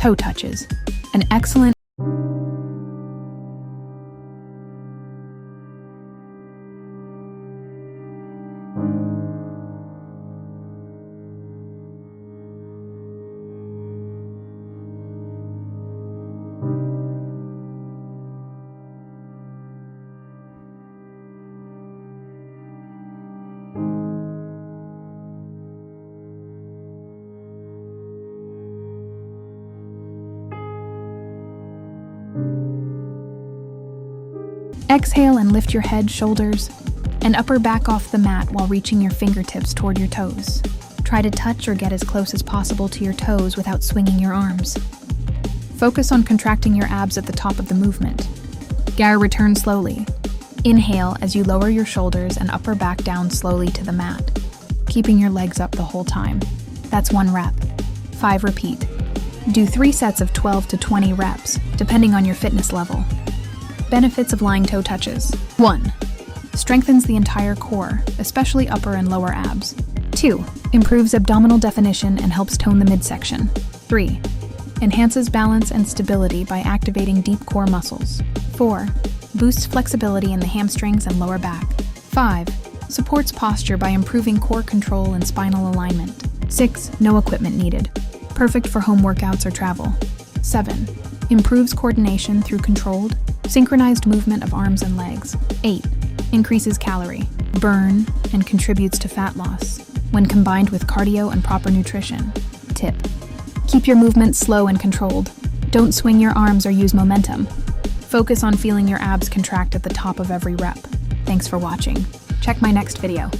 Toe touches. An excellent Exhale and lift your head, shoulders, and upper back off the mat while reaching your fingertips toward your toes. Try to touch or get as close as possible to your toes without swinging your arms. Focus on contracting your abs at the top of the movement. Return slowly. Inhale as you lower your shoulders and upper back down slowly to the mat, keeping your legs up the whole time. That's 1 rep. 5 repeat. Do 3 sets of 12 to 20 reps, depending on your fitness level. Benefits of lying toe touches. 1. Strengthens the entire core, especially upper and lower abs. 2. Improves abdominal definition and helps tone the midsection. 3. Enhances balance and stability by activating deep core muscles. 4. Boosts flexibility in the hamstrings and lower back. 5. Supports posture by improving core control and spinal alignment. 6. No equipment needed. Perfect for home workouts or travel. 7. Improves coordination through controlled, synchronized movement of arms and legs. 8. Increases calorie burn and contributes to fat loss when combined with cardio and proper nutrition. Tip: keep your movements slow and controlled. Don't swing your arms or use momentum. Focus on feeling your abs contract at the top of every rep. Thanks for watching. Check my next video.